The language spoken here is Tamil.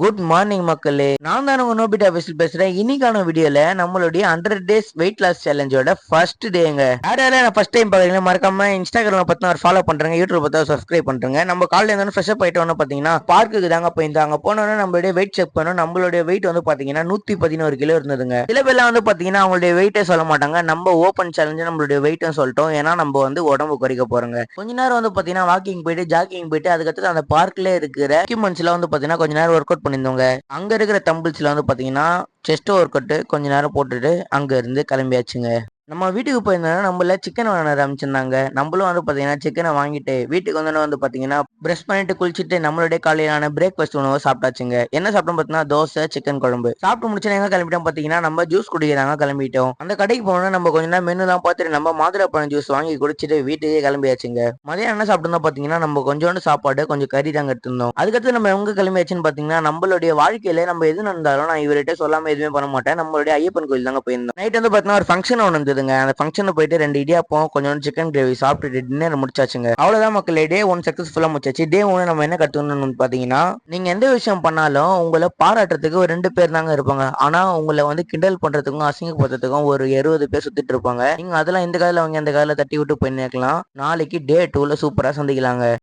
குட் மார்னிங் மக்களே, நான் தான் உங்க நோபிட்டா பேசுறேன். இன்னைக்கான வீடியோல நம்மளுடைய 100 டேஸ் வெயிட் லாஸ் சேலஞ்சோட ஃபர்ஸ்ட் டேங்க. யாரால நான் ஃபர்ஸ்ட் டைம் பாக்குறீங்க மறக்காம இன்ஸ்டாகிராம் பார்த்தா ஃபாலோ பண்றேங்க, யூடியூப் பார்த்தா சப்ஸ்கிரைப் பண்றேங்க. நம்ம காலையில இருந்தாலும் ஃப்ரெஷ் அப் ஆயிட்டோம்னு பாத்தீங்கன்னா பார்க்குக்கு தாங்க போயிருந்தாங்க. போனோம்னா நம்மளுடைய வெயிட் செக் பண்ணோம். நம்மளுடைய வெயிட் வந்து பாத்தீங்கன்னா 111 கிலோ இருந்ததுங்க. சில பேர்லாம் வந்து பாத்தீங்கன்னா அவங்களுடைய வெயிட்டே சொல்ல மாட்டாங்க. நம்ம ஓப்பன் சேலஞ்சு நம்மளுடைய வெயிட்டும் சொல்லிட்டோம். ஏன்னா நம்ம வந்து உடம்பு குறைக்க போறோங்க. கொஞ்ச நேரம் வந்து பாத்தீங்கன்னா வாக்கிங் போயிட்டு ஜாக்கிங் போயிட்டு அதுக்கடுத்து அந்த பார்க்ல இருக்கிற எக்யூப்மெண்ட்ஸ்ல வந்து பாத்தீங்கன்னா கொஞ்ச நேரம் ஒர்க் அவுட் பண்ணியிருந்தோங்க. அங்க இருக்கிற தம்பிள்ஸ்ல வந்து பாத்தீங்கன்னா செஸ்ட் ஒர்க் அவுட் கொஞ்ச நேரம் போட்டுட்டு அங்க இருந்து கிளம்பியாச்சுங்க. நம்ம வீட்டுக்கு போயிருந்தோம்னா நம்மள சிக்கன் வாங்க ஆரம்பிச்சிருந்தாங்க. நம்மளும் வந்து பாத்தீங்கன்னா சிக்கனை வாங்கிட்டு வீட்டுக்கு வந்து பாத்தீங்கன்னா பிரஷ் பண்ணிட்டு குளிச்சுட்டு நம்மளுடைய காலையிலான பிரேக்ஃபாஸ்ட் உணவு சாப்பிட்டாச்சுங்க. என்ன சாப்பிட்டோம் பாத்தீங்கன்னா தோசை சிக்கன் குழம்பு சாப்பிட்டு முடிச்சு எங்க கிளம்பிட்டோம் பாத்தீங்கன்னா நம்ம ஜூஸ் குடிக்கிறாங்க கிளம்பிட்டோம். அந்த கடைக்கு போனோம்னா நம்ம கொஞ்ச நேரம் மெனு தான் பார்த்துட்டு நம்ம மாதுளப்பழம் ஜூஸ் வாங்கி குடிச்சிட்டு வீட்டுக்கே கிளம்பியாச்சுங்க. மதியம் என்ன சாப்பிட்டோம் பாத்தீங்கன்னா நம்ம கொஞ்சோண்டு சாப்பாடு கொஞ்சம் கறி தாங்க எடுத்திருந்தோம். அதுக்கடுத்து நம்ம எங்க கிளம்பியாச்சுன்னு பாத்தீங்கன்னா நம்மளுடைய வாழ்க்கையில நம்ம எது நடந்தாலும் நான் இவர்கிட்ட சொல்லாம எதுவுமே பண்ண மாட்டேன். நம்மளுடைய ஐயப்பன் கோயில் தாங்க போயிருந்தோம். நைட் வந்து பாத்தீங்கன்னா ஒரு ஃபங்க்ஷன் ஒன்று இருந்ததுங்க. அந்த ஃபங்க்ஷனுக்கு போயிட்டு 2 இடியாப்பம் கொஞ்சோண்டு சிக்கன் கிரேவி சாப்பிட்டு டின்னர் முடிச்சாச்சுங்க. அவ்வளவுதான் மக்களே, டே 1 சக்சஸ்ஃபுல்லா முடிச்சாச்சு. டே 1 நம்ம என்ன கத்துக்கணும்னு பாத்தீங்கன்னா, நீங்க எந்த விஷயம் பண்ணாலும் உங்களை பாராட்டுறதுக்கு ஒரு 2 பேர் தாங்க இருப்பாங்க. ஆனா உங்களை வந்து கிண்டல் பண்றதுக்கும் அசிங்கப்படுறதுக்கும் ஒரு 70 பேர் சுத்திட்டு இருப்பாங்க. நீங்க அதெல்லாம் இந்த காதுல வாங்கி அந்த காதுல தட்டி விட்டு போயிருக்கலாம். நாளைக்கு டே 2ல சூப்பரா சந்திக்கலாங்க.